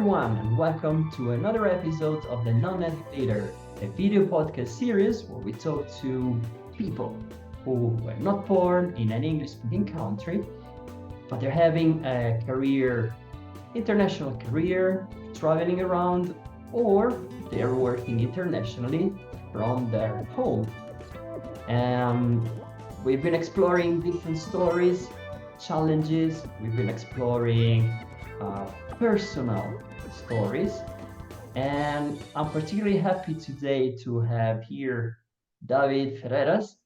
everyone, and welcome to another episode of the Non-Native Leader, a video podcast series where we talk to people who were not born in an English-speaking country, but they're having a career, international career, traveling around, or they're working internationally from their home. Um, we've been exploring different stories, challenges, we've been exploring personal stories. And I'm particularly happy today to have here David Ferreras,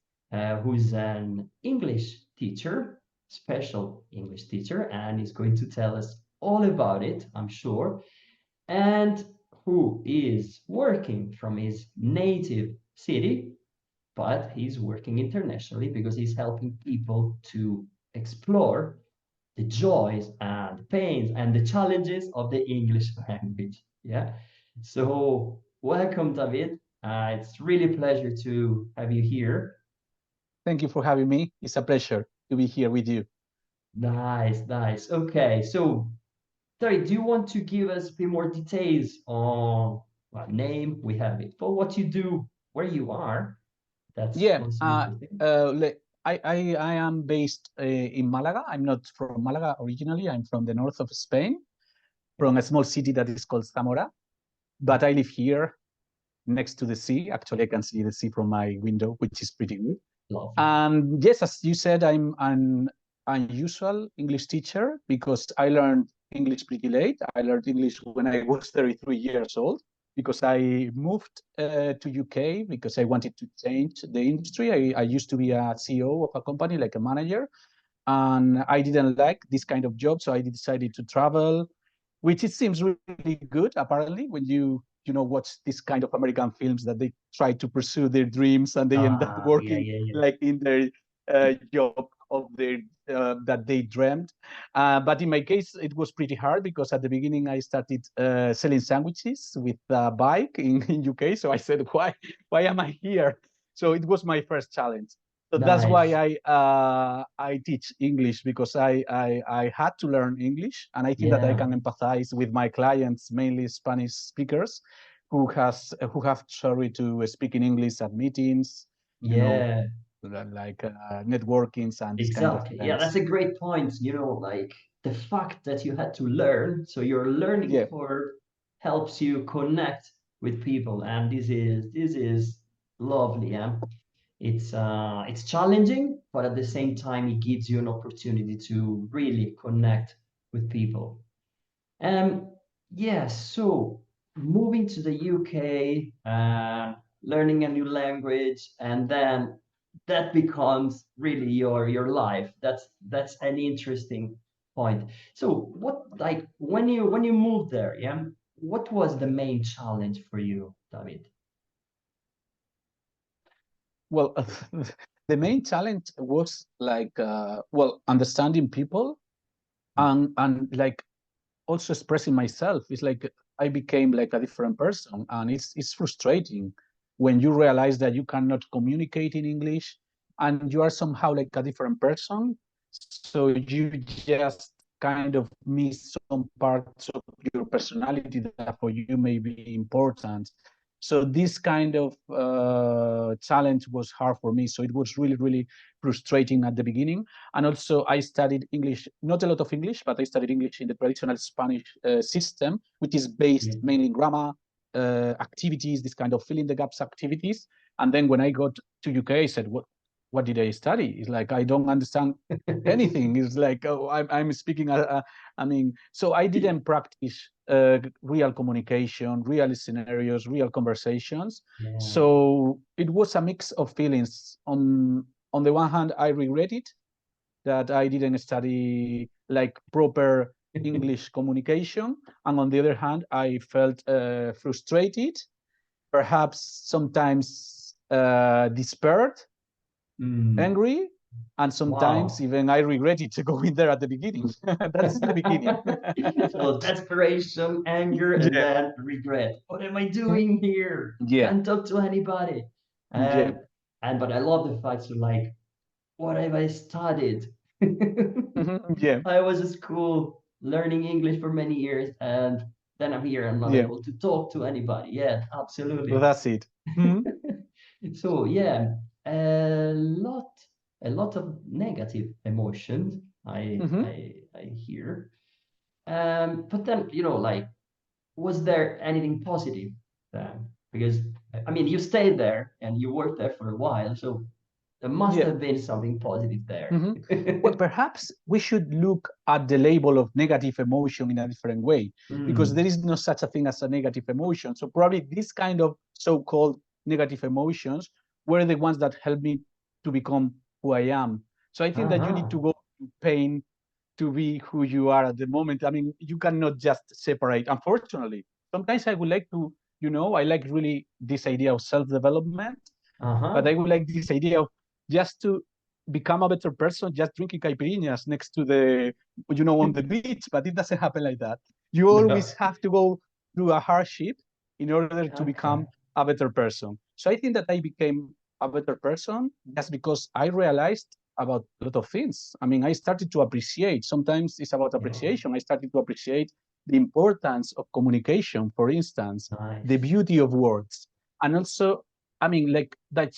who's an English teacher, special English teacher, and he's going to tell us all about it, I'm sure, and who is working from his native city, but he's working internationally because he's helping people to explore the joys and pains and the challenges of the English language. Yeah. So welcome, David. It's really a pleasure to have you here. Thank you for having me. It's a pleasure to be here with you. Nice, nice. Okay, so David, do you want to give us a bit more details on what name we have it for, what you do, where you are? That's Yeah, also interesting. I am based in Malaga. I'm not from Malaga originally. I'm from the north of Spain, from a small city that is called Zamora. But I live here next to the sea. Actually, I can see the sea from my window, which is pretty good. Lovely. And yes, as you said, I'm an unusual English teacher because I learned English pretty late. I learned English when I was 33 years old because I moved to UK because I wanted to change the industry. I used to be a CEO of a company, like a manager, and I didn't like this kind of job, so I decided to travel, which it seems really good apparently when you know watch this kind of American films that they try to pursue their dreams and they end up Yeah, working yeah, yeah. like in their job of their that they dreamed. But in my case, it was pretty hard because at the beginning I started selling sandwiches with a bike in UK. So I said, why am I here? So it was my first challenge. So that's why Nice. I teach English because I had to learn English, and I think that I Yeah, can empathize with my clients, mainly Spanish speakers, who have sorry to speak in English at meetings, you know, yeah. like networkings and this kind of Exactly. Yeah, that's events. a great point. Like the fact that you had to learn, so your learning Yeah, curve helps you connect with people, and this is lovely. Yeah, it's challenging, but at the same time, it gives you an opportunity to really connect with people. Um, yes. So moving to the UK, learning a new language, and then that becomes really your life. That's an interesting point. So what like when you moved there, yeah, what was the main challenge for you, David? well, the main challenge was like well, understanding people and like also expressing myself. It's like I became like a different person, and it's frustrating when you realize that you cannot communicate in English and you are somehow like a different person. So you just kind of miss some parts of your personality that for you may be important. So this kind of challenge was hard for me. So it was really frustrating at the beginning. And also I studied English, not a lot of English, but I studied English in the traditional Spanish system, which is based Yeah. mainly in grammar, activities, this kind of fill in the gaps activities. And then when I got to UK, I said, what did I study? It's like, I don't understand anything. It's like, oh, I'm speaking, I mean, so I didn't practice real communication, real scenarios, real conversations. Yeah. So it was a mix of feelings. On the one hand, I regret it that I didn't study like proper English communication, and on the other hand, I felt frustrated, perhaps sometimes despaired, Mm. angry, and sometimes Wow. even I regretted to go in there at the beginning. That's in the beginning. So desperation, anger, and Yeah, then regret. What am I doing here? yeah, Can't talk to anybody. yeah, And but I love the fact you're like, what have I studied? mhm, yeah, I was at school learning English for many years, and then I'm here, I'm not Yeah, able to talk to anybody. Yeah, well, absolutely. that's it. Mhm. So yeah, a lot, a lot of negative emotions Mhm. I hear. But then, like, was there anything positive then? Because I mean, you stayed there and you worked there for a while, so there must Yeah. have been something positive there. Mhm. Well, perhaps we should look at the label of negative emotion in a different way, because there Mm. is no such a thing as a negative emotion. So probably this kind of so-called negative emotions were the ones that helped me to become who I am. So I think that you need Uh-huh. to go through pain to be who you are at the moment. I mean, you cannot just separate. Unfortunately, sometimes I would like to, I like really this idea of self-development, but I Uh-huh. would like this idea of just to become a better person, just drinking caipirinhas next to the, on the beach. But it doesn't happen like that. You always No. have to go through a hardship in order to Okay. become a better person. So I think that I became a better person just because I realized about a lot of things. I mean, I started to appreciate. Sometimes it's about Yeah. appreciation. I started to appreciate the importance of communication, for instance, the Nice. beauty of words, and also, I mean, like that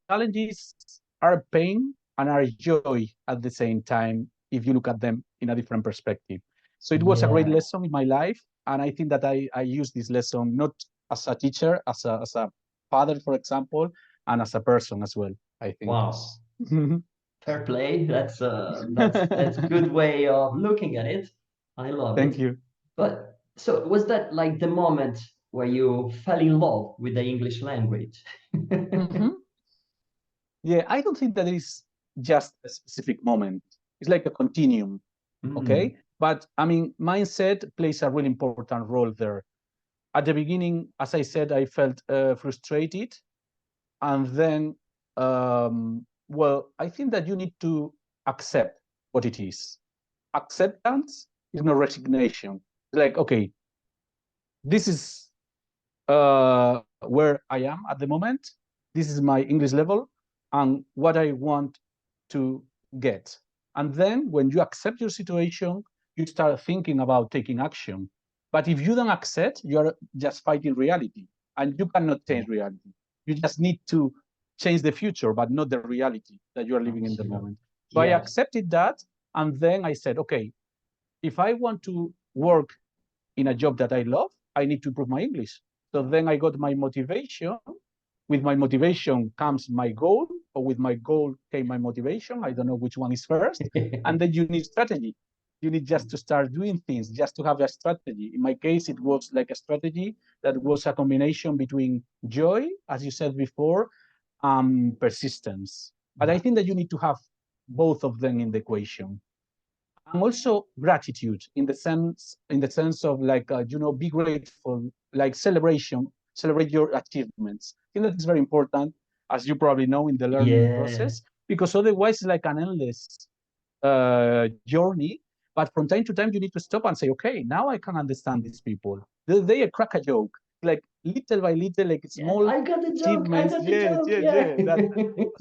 challenges are pain and are joy at the same time if you look at them in a different perspective. So it was a great Yeah. lesson in my life, and I think that I use this lesson not as a teacher, as a father, for example, and as a person as well, I think. Wow. Fair play. That's good way of looking at it. I love Thank it. you. But so was that like the moment where you fell in love with the English language? Mhm. Yeah, I don't think that there is just a specific moment. It's like a continuum, Mm. okay? But I mean, mindset plays a really important role there. At the beginning, as I said, I felt frustrated. And then, well, I think that you need to accept what it is. Acceptance is no resignation. Like, okay, this is where I am at the moment. This is my English level and what I want to get. And then when you accept your situation, you start thinking about taking action. But if you don't accept, you're just fighting reality and you cannot change reality. You just need to change the future, but not the reality that you are living in the Absolutely. moment. So I Yes. accepted that. And then I said, okay, if I want to work in a job that I love, I need to improve my English. So then I got my motivation. With my motivation comes my goal, or with my goal came my motivation. I don't know which one is first. And then you need strategy. You need just to start doing things, just to have a strategy. In my case, it was like a strategy that was a combination between joy, as you said before, persistence. But I think that you need to have both of them in the equation, and also gratitude in the sense of like be grateful, like celebrate your achievements. I think that is very important, as you probably know, in the learning Yeah. process, because otherwise it's like an endless journey. But from time to time you need to stop and say, okay, now I can understand these people. They crack a joke, like little by little, like Yeah. small I got the joke. I achievements. got the Yes, joke. yes, Yeah. yes, that.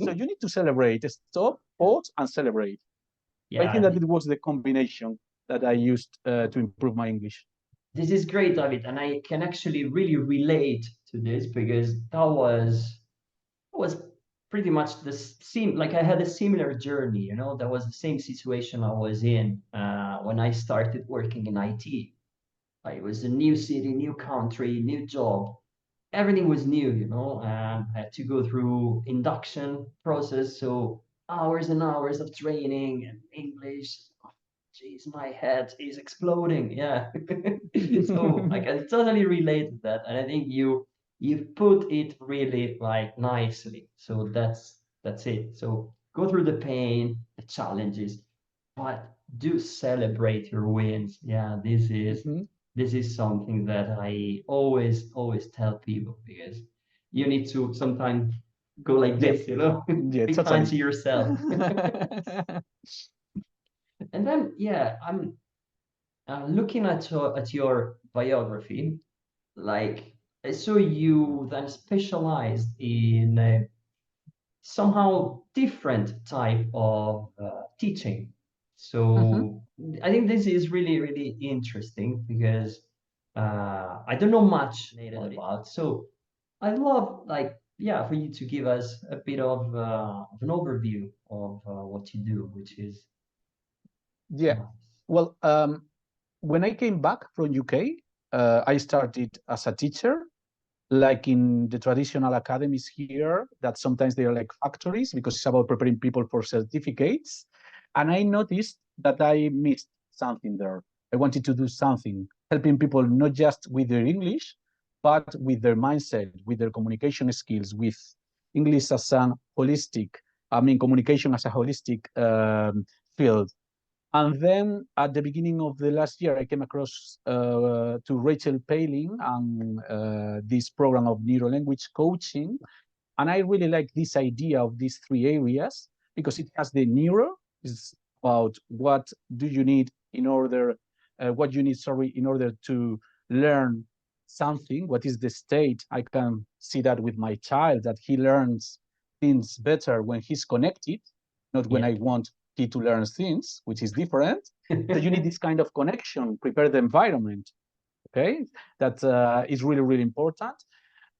So you need to celebrate, stop, pause, and celebrate. I think Yeah. that it was the combination that I used to improve my English. This is great, David, and I can actually really relate to this because that was pretty much the same. Like I had a similar journey, that was the same situation I was in when I started working in IT. Like, it was a new city, new country, new job. Everything was new, I had to go through induction process, so hours and hours of training and English. Jeez, my head is exploding. Yeah. So I can totally relate to that. And I think you put it really like nicely. So that's it. So go through the pain, the challenges, but do celebrate your wins. Yeah, this is Mhm. this is something that I always tell people because you need to sometimes go like Yeah, this, yeah, be kind totally. to yourself. And then, yeah, I'm looking at your biography. Like, I saw you then specialized in a somehow different type of teaching. Mhm. So I think this is really, really interesting because I don't know much about. So I'd love, like, yeah, for you to give us a bit of an overview of what you do, which is Yeah. nice. Well, when I came back from UK, I started as a teacher, like in the traditional academies here, that sometimes they are like factories because it's about preparing people for certificates. And I noticed that I missed something there. I wanted to do something, helping people not just with their English, but with their mindset, with their communication skills, with English as a holistic, communication as a holistic field. And then at the beginning of the last year, I came across to Rachel Paling and this program of neurolanguage coaching. And I really like this idea of these three areas because it has the neuro, is about what do you need in order, what you need, sorry, in order to learn something. What is the state? I can see that with my child, that he learns things better when he's connected, not when Yeah. I want he to learn things, which is different. So you need this kind of connection, prepare the environment. Okay, that is really, really important.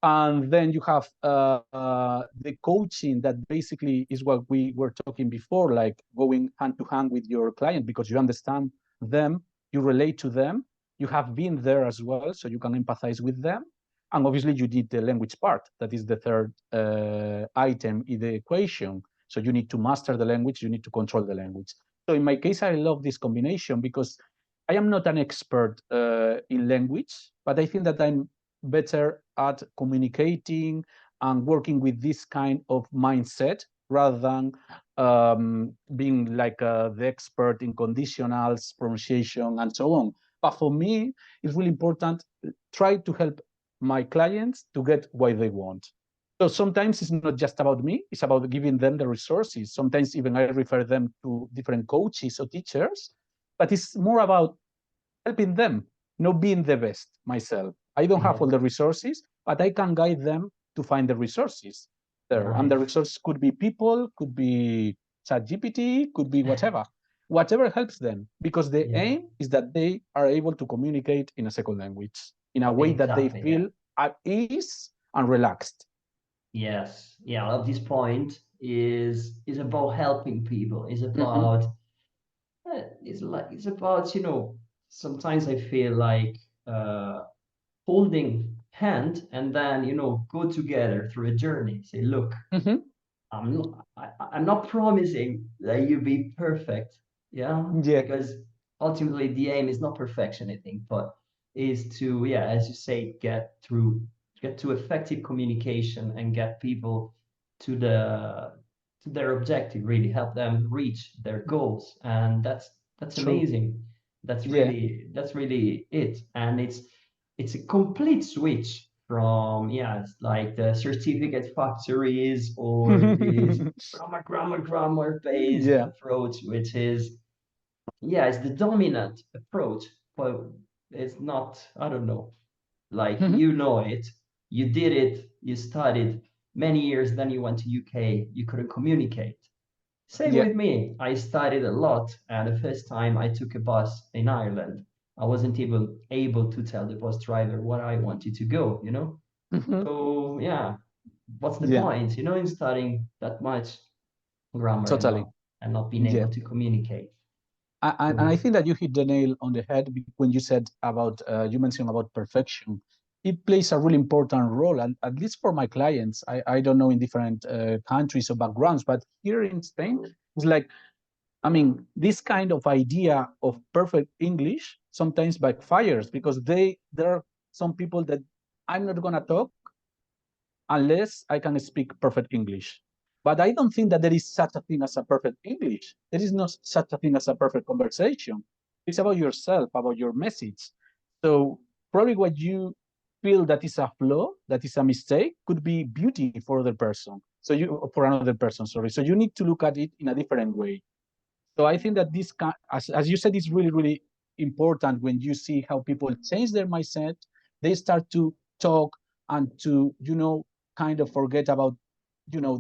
And then you have the coaching that basically is what we were talking before, like going hand to hand with your client because you understand them, you relate to them, you have been there as well, so you can empathize with them. And obviously you need the language part, that is the third item in the equation. So you need to master the language, you need to control the language. So in my case, I love this combination because I am not an expert in language, but I think that I'm better at communicating and working with this kind of mindset rather than being like the expert in conditionals, pronunciation, and so on. But for me, it's really important try to help my clients to get what they want. So sometimes it's not just about me, it's about giving them the resources. Sometimes even I refer them to different coaches or teachers, but it's more about helping them, not being the best myself. I don't have Yeah. all the resources, but I can guide them to find the resources there. And the Nice. resources could be people, could be ChatGPT, could be whatever helps them. Because the Yeah. aim is that they are able to communicate in a second language in a way that they Exactly. Yeah. feel at ease and relaxed. Yes. Yeah. I love this point is about helping people. Is Mm-hmm. about it's about, sometimes I feel like holding hand and then, go together through a journey. Say, look, Mm-hmm. I'm not promising that you be perfect, yeah, Yeah, because ultimately the aim is not perfection, I think, but is to, yeah, as you say, get to effective communication and get people to to their objective, really help them reach their goals, and that's true. amazing. Yeah. That's really it, and it's a complete switch from, yeah, it's like the certificate factories or this grammar based Yeah. approach, which is, yeah, it's the dominant approach, but it's not, I don't know, like, Mm-hmm. it, you did it, you studied many years, then you went to UK, you couldn't communicate. Same Yeah. with me. I studied a lot, and the first time I took a bus in Ireland, I wasn't even able to tell the bus driver where I wanted to go, Mm-hmm. So, yeah, what's the Yeah. point, in studying that much grammar Totally. and not being Yeah. able to communicate? And I So, think that you hit the nail on the head when you said about you mentioned about perfection. It plays a really important role, and at least for my clients, I don't know in different countries or backgrounds, but here in Spain, it's like this kind of idea of perfect English sometimes backfires because there are some people that I'm not gonna talk unless I can speak perfect English. But I don't think that there is such a thing as a perfect English. There is no such a thing as a perfect conversation. It's about yourself, about your message. So probably what you feel that is a flaw, that is a mistake, could be beauty for other person. So you for another person, sorry. So you need to look at it in a different way. So I think that as you said, is really, really important when you see how people change their mindset. They start to talk and to, kind of forget about,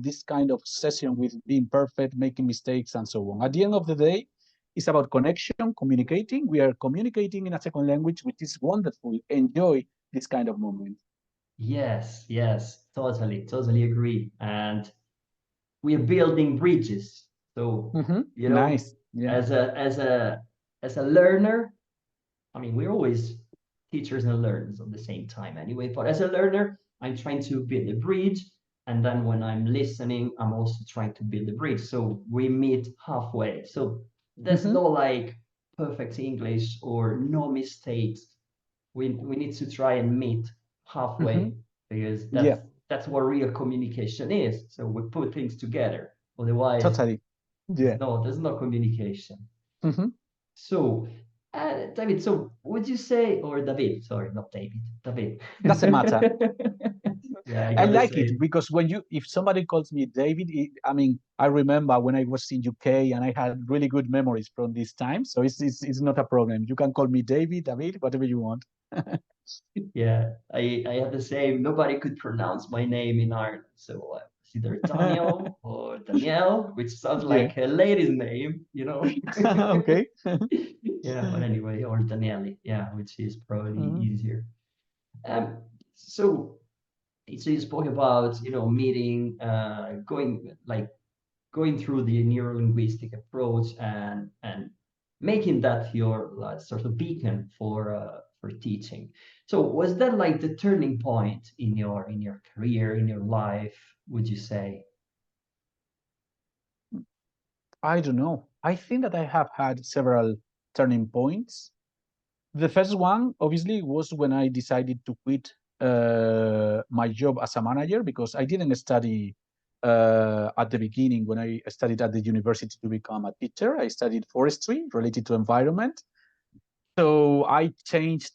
this kind of obsession with being perfect, making mistakes, and so on. At the end of the day, It's about connection, communicating. We are communicating in a second language, which is wonderful. Enjoy this kind of moment. Yes, yes, totally agree. And we are building bridges. So, you know, Nice. Yeah. as a learner, I mean, we're always teachers and learners at the same time anyway. But as a learner, I'm trying to build a bridge. And then when I'm listening, I'm also trying to build a bridge. So we meet halfway. So there's Mm-hmm. no like perfect English or no mistakes. We need to try and meet Mm-hmm. halfway because Yeah. that's what real communication is. So we put things together. Otherwise, Totally. Yeah. there's no communication. Mm-hmm. So, David, so would you say, or David, sorry, not David, David. Doesn't matter. Yeah, I I got the like it same. because if somebody calls me David, I mean, I remember when I was in UK and I had really good memories from this time. So it's not a problem. You can call me David, David, whatever you want. Yeah, I have the same. Nobody could pronounce my name in Ireland, so it's either Daniel or Danielle, which sounds Yeah. like a lady's name, you know. Okay. Yeah, but anyway, or Daniele, yeah, which is probably Mhm. easier. Um, so so you spoke about, meeting, going through the neurolinguistic approach and making that your sort of beacon for teaching. So was that like the turning point in your career, in your life, would you say? I don't know. I think that I have had several turning points. The first one, obviously, was when I decided to quit my job as a manager because I didn't study at the beginning when I studied at the university to become a teacher. I studied forestry related to environment. So I changed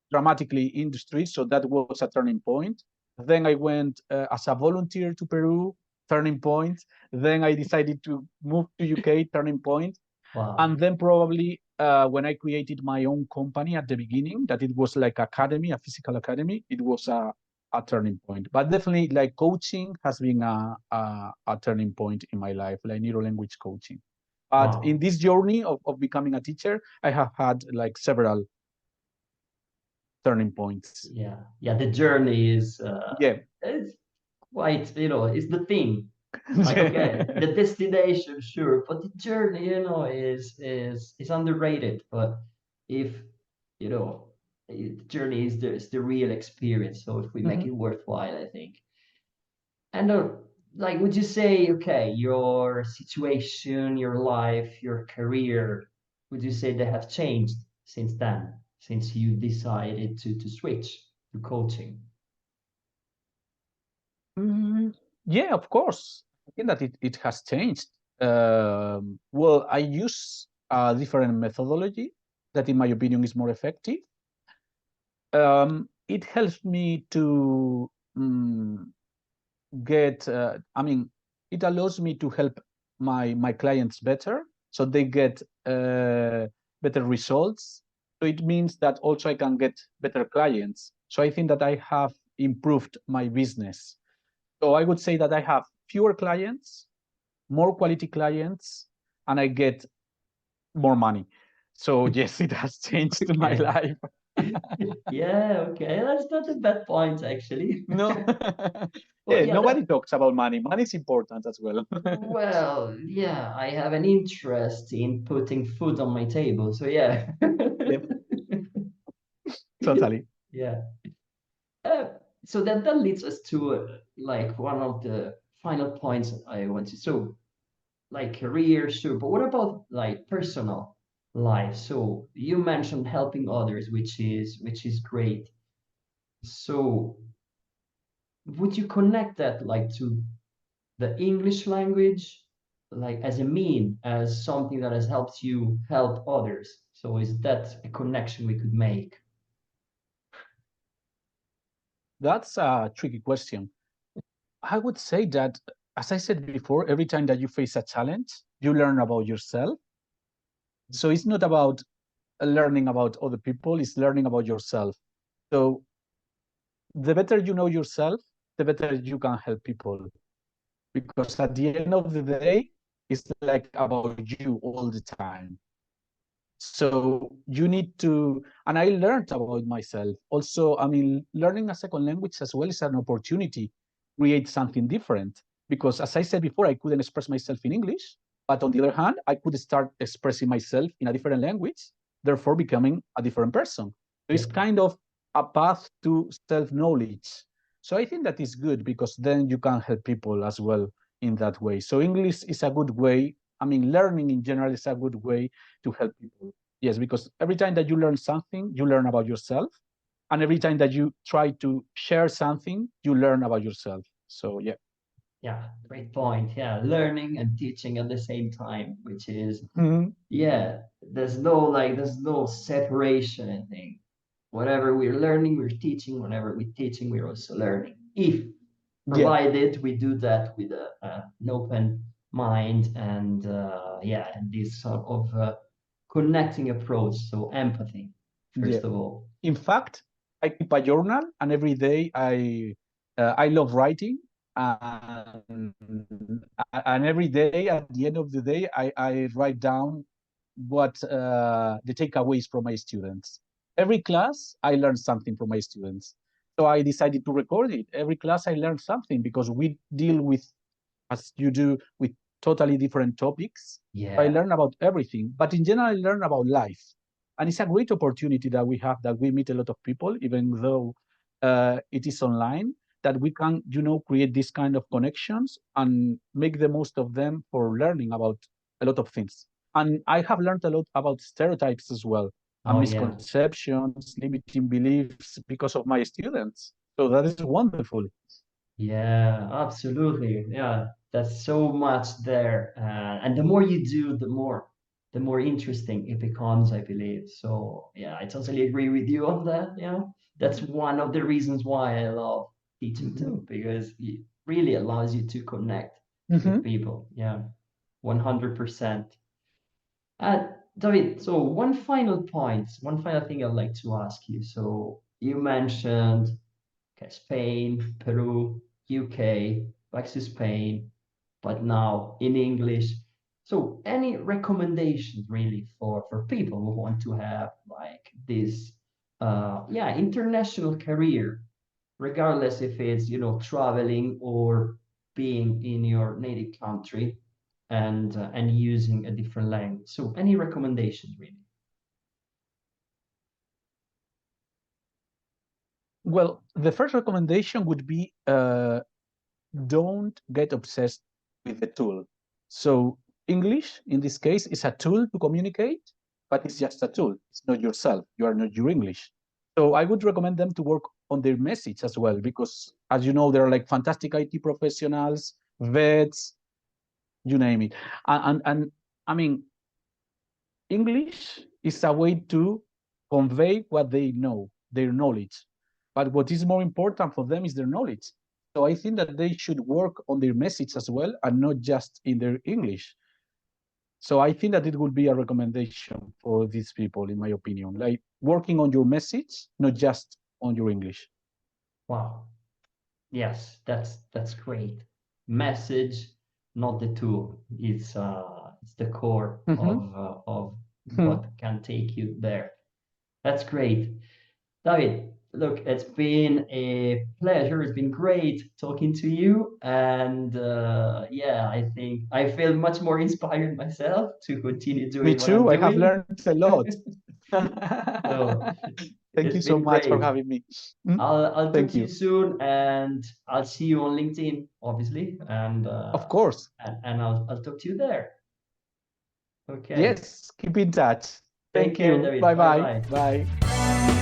dramatically industry. So that was a turning point. Then I went as a volunteer to Peru, turning point. Then I decided to move to UK, turning point. Wow. And then probably when I created my own company at the beginning, that it was like academy, a physical academy, it was a turning point. But definitely like coaching has been a turning point in my life, like neurolanguage coaching. But in Wow. this journey of becoming a teacher, I have had like several turning points. Yeah, the journey Yeah. is quite, it's the thing. Like, okay, the destination, sure, but the journey, is underrated. But if, the journey is the real experience. So if we make Mhm. it worthwhile, I think. And like, would you say, okay, your situation, your life, your career, would you say they have changed since then, since you decided to switch to coaching? Mm, yeah, of course. I think that it has changed. Well, I use a different methodology that, in my opinion, is more effective. It helps me to get, I mean, it allows me to help my clients better, so they get better results. So it means that also I can get better clients. So I think that I have improved my business. So I would say that I have fewer clients, more quality clients, and I get more money. So yes, it has changed my Okay. life. Yeah, okay. That's not a bad point, actually. No, Well, yeah, yeah, nobody talks about money. Money is important as well. well, yeah, I have an interest in putting food on my table. So yeah. Yep, totally. Yeah. Uh, so that leads us to like one of the final points I want to. So like career, sure, but what about like personal life? So you mentioned helping others, which is great. So would you connect that like to the English language, like as a mean, as something that has helped you help others? So is that a connection we could make? That's a tricky question. I would say that, as I said before, every time that you face a challenge, you learn about yourself. So it's not about learning about other people, it's learning about yourself. So the better you know yourself, the better you can help people. Because at the end of the day, it's like about you all the time. So you need to, and I learned about myself. Also, I mean, learning a second language as well is an opportunity to create something different. Because as I said before, I couldn't express myself in English, but on the other hand, I could start expressing myself in a different language, therefore becoming a different person. So it's kind of a path to self-knowledge. So I think that is good because then you can help people as well in that way. So English is a good way. I mean, learning in general is a good way to help people. Yes, because every time that you learn something, you learn about yourself. And every time that you try to share something, you learn about yourself. So, yeah. Yeah, great point. Yeah, learning and teaching at the same time, which is, Mhm. yeah, there's no separation, I think. Whatever we're learning, we're teaching. Whenever we're teaching, we're also learning. If Yeah, provided we do that with an open mind and yeah, and this sort of connecting approach, so empathy, yeah. first of all. In fact, I keep a journal, and every day I love writing, and and every day at the end of the day I write down what the takeaways from my students. Every class I learn something from my students, so I decided to record it. Every class I learn something because we deal with, as you do, with totally different topics. I Yeah. learn about everything, but in general, I learn about life. And it's a great opportunity that we have, that we meet a lot of people, even though it is online, that we can, create these kind of connections and make the most of them for learning about a lot of things. And I have learned a lot about stereotypes as well, and Oh yeah. misconceptions, limiting beliefs because of my students. So that is wonderful. Yeah, absolutely. Yeah, that's so much there. And the more you do, the more interesting it becomes, I believe. So yeah, I totally agree with you on that. Yeah, that's one of the reasons why I love teaching Mhm. too, because it really allows you to connect with Mhm. people. Yeah, 100%. Uh, David, so one final thing I'd like to ask you. So you mentioned, okay, Spain, Peru, UK, back to Spain, but now in English. So any recommendations really for people who want to have like this yeah, international career, regardless if it's, traveling or being in your native country and using a different language. So any recommendations really? Well, the first recommendation would be don't get obsessed with the tool. So English, in this case, is a tool to communicate, but it's just a tool. It's not yourself. You are not your English. So I would recommend them to work on their message as well, because as you know, there are like fantastic IT professionals, vets, you name it. And I mean, English is a way to convey what they know, their knowledge. But what is more important for them is their knowledge. So I think that they should work on their message as well and not just in their English. So I think that it would be a recommendation for these people, in my opinion, like working on your message, not just on your English. Wow. Yes, that's great. Message, not the tool. It's the core Mhm. of what can take you there. That's great. David, look, it's been a pleasure. It's been great talking to you. And yeah, I think I feel much more inspired myself to continue Me doing what I'm too. I have doing. learned a lot. So Thank it's you so been much for great. having me. Mm. I'll talk Thank to you you. soon, and I'll see you on LinkedIn, obviously, Of course. and I'll talk to you there. Okay. Yes, keep in touch. Take Thank care, you. David. Bye Bye-bye. bye. Bye.